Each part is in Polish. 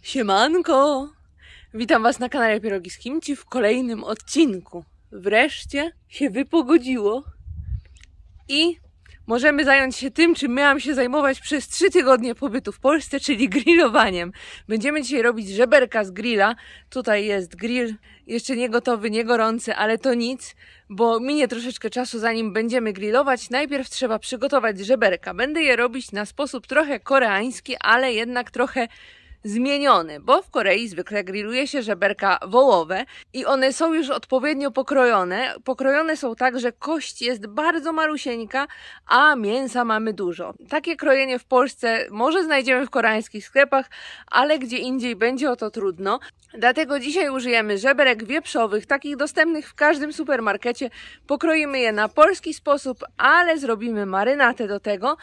Siemanko! Witam Was na kanale Pierogi z Kimchi w kolejnym odcinku. Wreszcie się wypogodziło i możemy zająć się tym, czym miałam się zajmować przez 3 tygodnie pobytu w Polsce, czyli grillowaniem. Będziemy dzisiaj robić żeberka z grilla. Tutaj jest grill, jeszcze nie gotowy, nie gorący, ale to nic, bo minie troszeczkę czasu, zanim będziemy grillować. Najpierw trzeba przygotować żeberka. Będę je robić na sposób trochę koreański, ale jednak trochę zmieniony, bo w Korei zwykle grilluje się żeberka wołowe i one są już odpowiednio pokrojone. Pokrojone są tak, że kość jest bardzo malusieńka, a mięsa mamy dużo. Takie krojenie w Polsce może znajdziemy w koreańskich sklepach, ale gdzie indziej będzie o to trudno. Dlatego dzisiaj użyjemy żeberek wieprzowych, takich dostępnych w każdym supermarkecie. Pokroimy je na polski sposób, ale zrobimy marynatę do tego.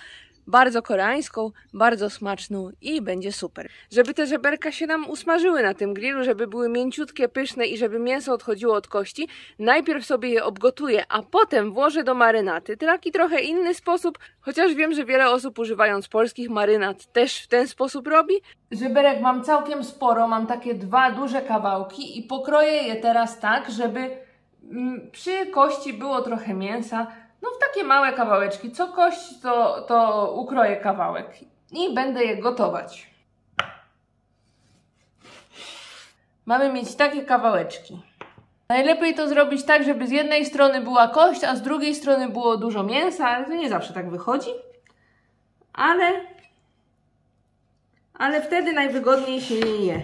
Bardzo koreańską, bardzo smaczną i będzie super. Żeby te żeberka się nam usmażyły na tym grillu, żeby były mięciutkie, pyszne i żeby mięso odchodziło od kości, najpierw sobie je obgotuję, a potem włożę do marynaty. Taki trochę inny sposób, chociaż wiem, że wiele osób używając polskich marynat też w ten sposób robi. Żeberek mam całkiem sporo, mam takie 2 duże kawałki i pokroję je teraz tak, żeby przy kości było trochę mięsa. No w takie małe kawałeczki, co kość to ukroję kawałek i będę je gotować. Mamy mieć takie kawałeczki. Najlepiej to zrobić tak, żeby z jednej strony była kość, a z drugiej strony było dużo mięsa, ale to nie zawsze tak wychodzi. Ale wtedy najwygodniej się je.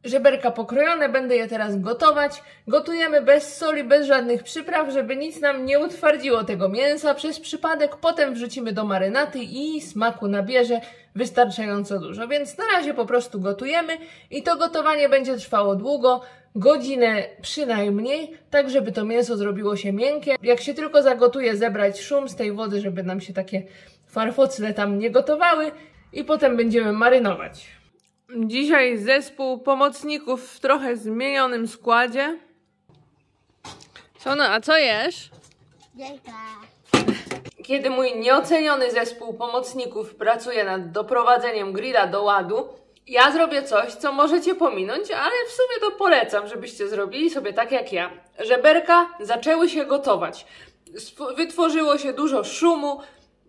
Żeberka pokrojone, będę je teraz gotować. Gotujemy bez soli, bez żadnych przypraw, żeby nic nam nie utwardziło tego mięsa przez przypadek. Potem wrzucimy do marynaty i smaku nabierze wystarczająco dużo. Więc na razie po prostu gotujemy i to gotowanie będzie trwało długo, godzinę przynajmniej, tak żeby to mięso zrobiło się miękkie. Jak się tylko zagotuje, zebrać szum z tej wody, żeby nam się takie farfocle tam nie gotowały i potem będziemy marynować. Dzisiaj zespół pomocników w trochę zmienionym składzie. Sona, a co jesz? Jajka. Kiedy mój nieoceniony zespół pomocników pracuje nad doprowadzeniem grilla do ładu, ja zrobię coś, co możecie pominąć, ale w sumie to polecam, żebyście zrobili sobie tak jak ja. Żeberka zaczęły się gotować. Wytworzyło się dużo szumu.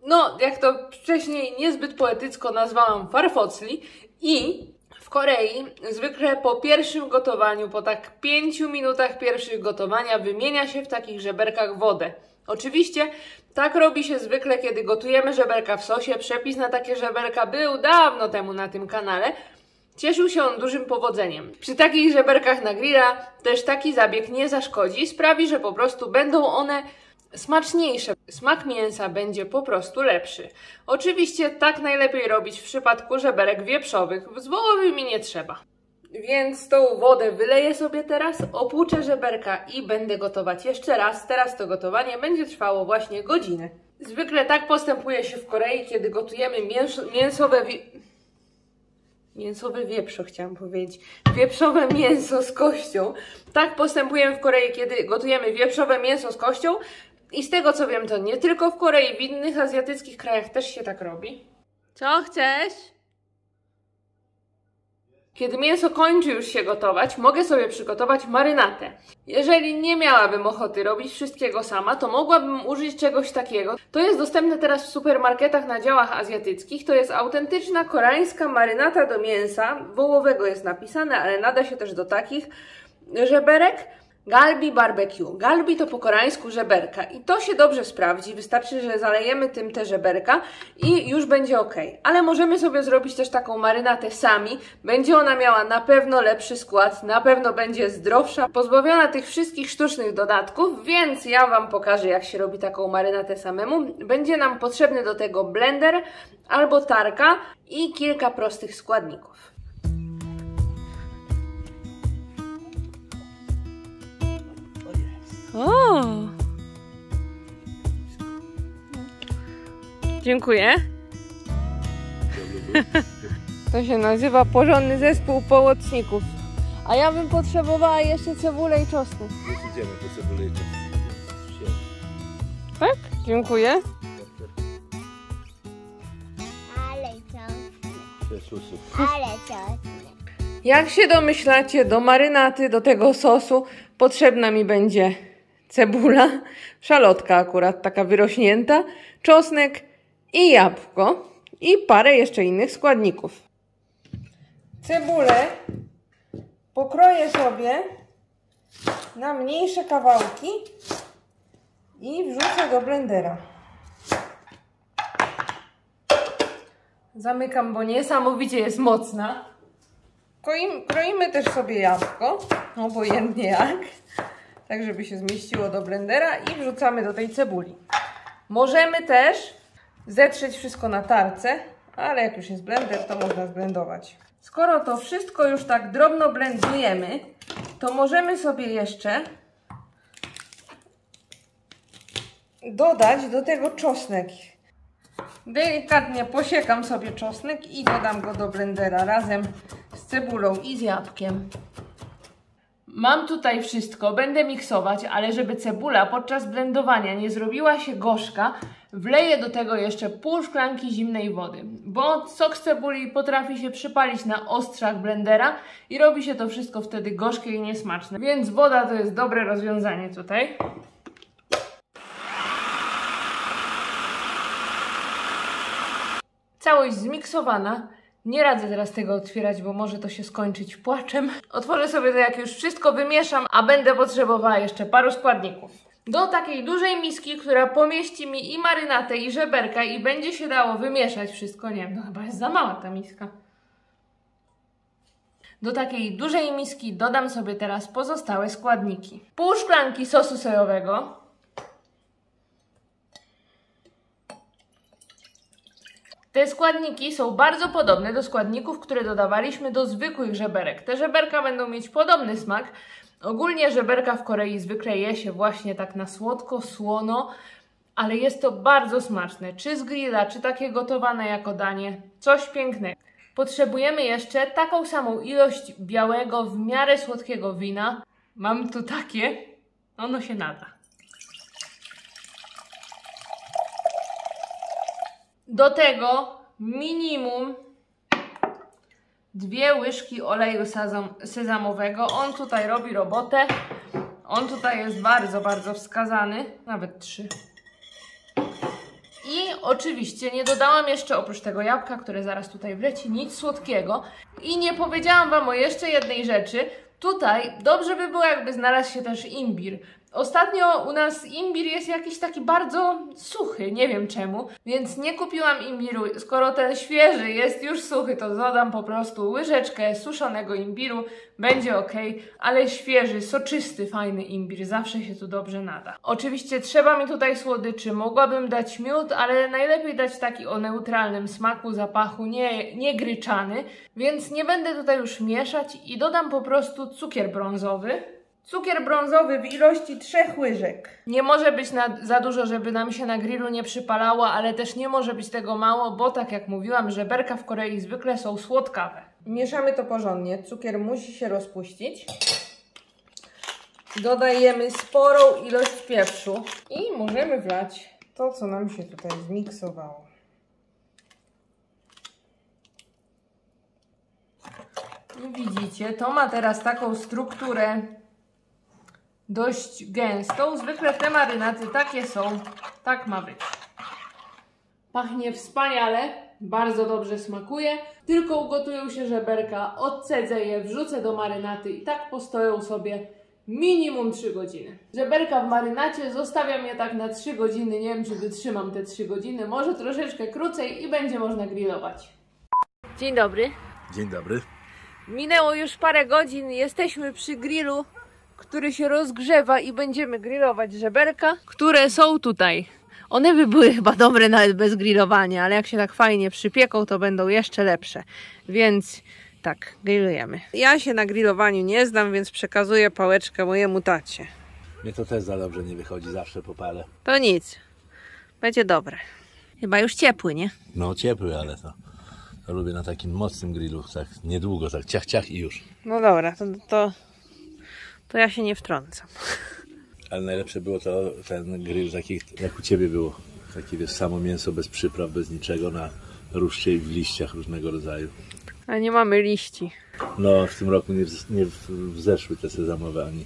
No, jak to wcześniej niezbyt poetycko nazwałam, farfocli. I w Korei zwykle po pierwszym gotowaniu, po tak 5 minutach pierwszych gotowania wymienia się w takich żeberkach wodę. Oczywiście tak robi się zwykle, kiedy gotujemy żeberka w sosie. Przepis na takie żeberka był dawno temu na tym kanale. Cieszył się on dużym powodzeniem. Przy takich żeberkach na grilla też taki zabieg nie zaszkodzi. Sprawi, że po prostu będą one smaczniejsze. Smak mięsa będzie po prostu lepszy. Oczywiście tak najlepiej robić w przypadku żeberek wieprzowych. Z wołowymi nie trzeba. Więc tą wodę wyleję sobie teraz, opłuczę żeberka i będę gotować jeszcze raz. Teraz to gotowanie będzie trwało właśnie godzinę. Zwykle tak postępuje się w Korei, kiedy gotujemy mięsowe wieprzo, chciałam powiedzieć. Wieprzowe mięso z kością. Tak postępujemy w Korei, kiedy gotujemy wieprzowe mięso z kością. I z tego co wiem, to nie tylko w Korei, w innych azjatyckich krajach też się tak robi. Co chcesz? Kiedy mięso kończy już się gotować, mogę sobie przygotować marynatę. Jeżeli nie miałabym ochoty robić wszystkiego sama, to mogłabym użyć czegoś takiego. To jest dostępne teraz w supermarketach na działach azjatyckich. To jest autentyczna koreańska marynata do mięsa. Wołowego jest napisane, ale nada się też do takich żeberek. Galbi barbecue. Galbi to po koreańsku żeberka i to się dobrze sprawdzi. Wystarczy, że zalejemy tym te żeberka i już będzie ok. Ale możemy sobie zrobić też taką marynatę sami. Będzie ona miała na pewno lepszy skład, na pewno będzie zdrowsza, pozbawiona tych wszystkich sztucznych dodatków, więc ja Wam pokażę, jak się robi taką marynatę samemu. Będzie nam potrzebny do tego blender albo tarka i kilka prostych składników. O! Dziękuję. To się nazywa porządny zespół pomocników. A ja bym potrzebowała jeszcze cebulę i czosnek. Już idziemy po cebulę i czosnek. Tak? Dziękuję. Ale co? Jak się domyślacie, do marynaty, do tego sosu potrzebna mi będzie cebula, szalotka akurat taka wyrośnięta, czosnek i jabłko i parę jeszcze innych składników. Cebulę pokroję sobie na mniejsze kawałki i wrzucę do blendera. Zamykam, bo niesamowicie jest mocna. Kroimy też sobie jabłko, obojętnie jak, tak żeby się zmieściło do blendera i wrzucamy do tej cebuli. Możemy też zetrzeć wszystko na tarce, ale jak już jest blender, to można zblendować. Skoro to wszystko już tak drobno blendujemy, to możemy sobie jeszcze dodać do tego czosnek. Delikatnie posiekam sobie czosnek i dodam go do blendera razem z cebulą i z jabłkiem. Mam tutaj wszystko, będę miksować, ale żeby cebula podczas blendowania nie zrobiła się gorzka, wleję do tego jeszcze pół szklanki zimnej wody, bo sok z cebuli potrafi się przypalić na ostrzach blendera i robi się to wszystko wtedy gorzkie i niesmaczne, więc woda to jest dobre rozwiązanie tutaj. Całość zmiksowana. Nie radzę teraz tego otwierać, bo może to się skończyć płaczem. Otworzę sobie to, jak już wszystko wymieszam, a będę potrzebowała jeszcze paru składników. Do takiej dużej miski, która pomieści mi i marynatę, i żeberka, i będzie się dało wymieszać wszystko. Nie wiem, to chyba jest za mała ta miska. Do takiej dużej miski dodam sobie teraz pozostałe składniki. Pół szklanki sosu sojowego. Te składniki są bardzo podobne do składników, które dodawaliśmy do zwykłych żeberek. Te żeberka będą mieć podobny smak. Ogólnie żeberka w Korei zwykle je się właśnie tak na słodko, słono, ale jest to bardzo smaczne. Czy z grilla, czy takie gotowane jako danie. Coś pięknego. Potrzebujemy jeszcze taką samą ilość białego, w miarę słodkiego wina. Mam tu takie, ono się nada. Do tego minimum 2 łyżki oleju sezamowego. On tutaj robi robotę. On tutaj jest bardzo, bardzo wskazany. Nawet 3. I oczywiście nie dodałam jeszcze oprócz tego jabłka, które zaraz tutaj wleci, nic słodkiego. I nie powiedziałam Wam o jeszcze jednej rzeczy. Tutaj dobrze by było, jakby znalazł się też imbir. Ostatnio u nas imbir jest jakiś taki bardzo suchy, nie wiem czemu, więc nie kupiłam imbiru. Skoro ten świeży jest już suchy, to dodam po prostu łyżeczkę suszonego imbiru, będzie ok, ale świeży, soczysty, fajny imbir zawsze się tu dobrze nada. Oczywiście trzeba mi tutaj słodyczy, mogłabym dać miód, ale najlepiej dać taki o neutralnym smaku, zapachu, nie gryczany, więc nie będę tutaj już mieszać i dodam po prostu cukier brązowy. Cukier brązowy w ilości 3 łyżek. Nie może być za dużo, żeby nam się na grillu nie przypalało, ale też nie może być tego mało, bo tak jak mówiłam, żeberka w Korei zwykle są słodkawe. Mieszamy to porządnie. Cukier musi się rozpuścić. Dodajemy sporą ilość pieprzu i możemy wlać to, co nam się tutaj zmiksowało. I widzicie, to ma teraz taką strukturę dość gęstą. Zwykle te marynaty takie są. Tak ma być. Pachnie wspaniale. Bardzo dobrze smakuje. Tylko ugotują się żeberka. Odcedzę je, wrzucę do marynaty i tak postoją sobie minimum 3 godziny. Żeberka w marynacie, zostawiam je tak na 3 godziny. Nie wiem, czy wytrzymam te 3 godziny. Może troszeczkę krócej i będzie można grillować. Dzień dobry. Dzień dobry. Minęło już parę godzin. Jesteśmy przy grillu, który się rozgrzewa i będziemy grillować żeberka, które są tutaj. One by były chyba dobre nawet bez grillowania, ale jak się tak fajnie przypieką, to będą jeszcze lepsze. Więc tak, grillujemy. Ja się na grillowaniu nie znam, więc przekazuję pałeczkę mojemu tacie. Mnie to też za dobrze nie wychodzi, zawsze po pale. To nic, będzie dobre. Chyba już ciepły, nie? No ciepły, ale to lubię na takim mocnym grillu, tak niedługo, tak ciach, ciach i już. No dobra, to ja się nie wtrącam. Ale najlepsze było to ten grill taki, jak u Ciebie było. Takie wiesz, samo mięso bez przypraw, bez niczego, ruszcie w liściach różnego rodzaju. A nie mamy liści. No, w tym roku nie wzeszły te sezamowe ani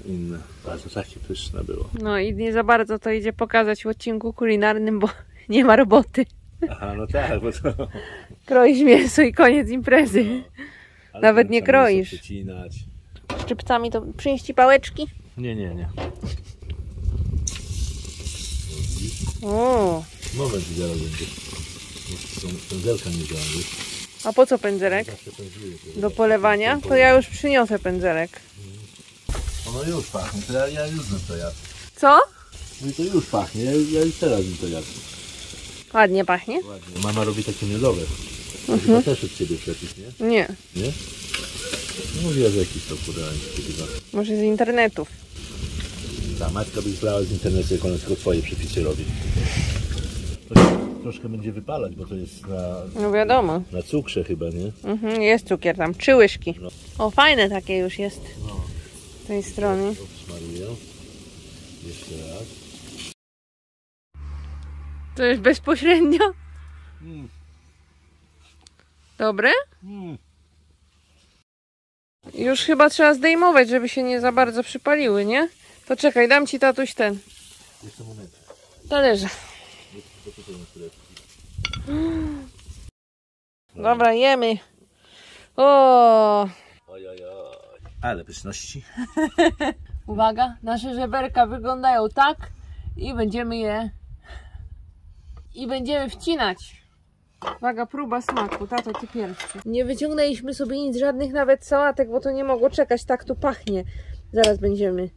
inne. Ale to takie pyszne było. No i nie za bardzo to idzie pokazać w odcinku kulinarnym, bo nie ma roboty. Aha, no tak, bo to... Kroisz mięso i koniec imprezy. Ale Nawet nie trzeba kroisz. mięso przecinać. Szczypcami to przynieść ci pałeczki? Nie. O, Moment, zaraz będzie. Są pędzelka nie wziąłem, wiesz? a po co pędzelek? Zawsze pędzluję. Do polewania? To ja już przyniosę pędzelek. Ono już pachnie, to ja już bym to jadł. Co? No i to już pachnie, ja już teraz bym to jadł. Ładnie pachnie? Ładnie. Mama robi takie miodowe. To chyba też od ciebie przepis, nie? Nie, Nie? No mówiła, że jakiś to podałem chyba. może z internetów. Ta matka by zlała z internetu, jak ona tylko twoje przepisy robi. To się troszkę będzie wypalać, bo to jest No wiadomo. na cukrze chyba, nie? Jest cukier tam, 3 łyżki. No. O, fajne takie już jest No. z tej strony. Obsmaruję. Jeszcze raz. To jest bezpośrednio? Mm. Dobre? Mm. Już chyba trzeba zdejmować, żeby się nie za bardzo przypaliły, nie? To czekaj, dam ci tatuś ten Jeszcze moment. talerze. To tutaj na chwilę. Dobra, jemy. O! Oj. Ale pyszności. Uwaga, nasze żeberka wyglądają tak i będziemy wcinać. Uwaga, próba smaku. Tato, ty pierwszy. Nie wyciągnęliśmy sobie nic, żadnych nawet sałatek, bo to nie mogło czekać. Tak tu pachnie. Zaraz będziemy.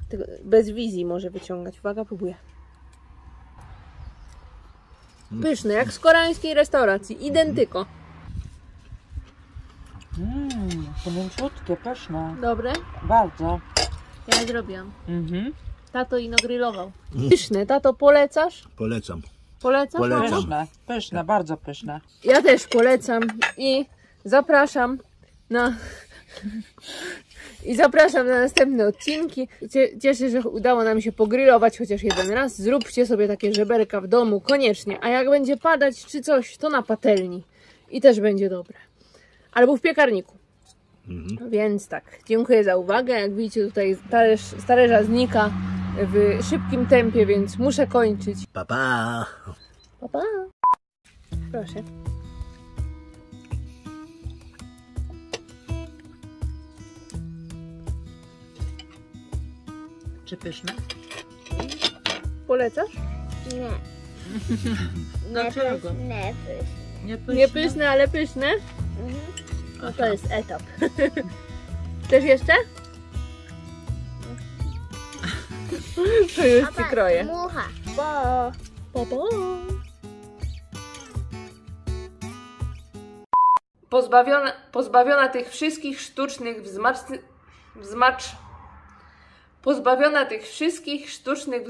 Tego bez wizji może wyciągać. Uwaga, próbuję. Pyszne, jak z koreańskiej restauracji. Identyko. To mięciutkie, pyszne. Dobre? Bardzo. Ja zrobiłam. Tato ino grillował. Pyszne. Tato, polecasz? Polecam. Polecasz? Polecam. mamo? Pyszne, pyszne, bardzo pyszne. Ja też polecam i zapraszam na następne odcinki. Cieszę się, że udało nam się pogrillować chociaż jeden raz. Zróbcie sobie takie żeberka w domu, koniecznie. A jak będzie padać czy coś, to na patelni. I też będzie dobre. Albo w piekarniku. Więc tak, dziękuję za uwagę. Jak widzicie, tutaj talerza znika w szybkim tempie, więc muszę kończyć. Pa, pa. Pa, pa. Proszę. Czy pyszne? Nie. Polecasz? Dlaczego? Nie pyszne. Nie pyszne, ale pyszne. No to jest etap. Chcesz jeszcze? To już ci kroję. Mucha. Pa, pa. Pozbawiona tych wszystkich sztucznych pozbawiona tych wszystkich sztucznych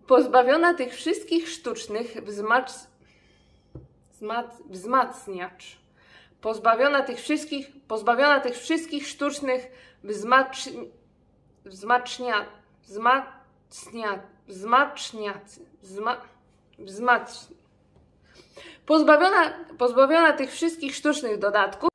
pozbawiona tych wszystkich sztucznych wzmacniacz. Pozbawiona tych wszystkich sztucznych pozbawiona tych wszystkich sztucznych dodatków.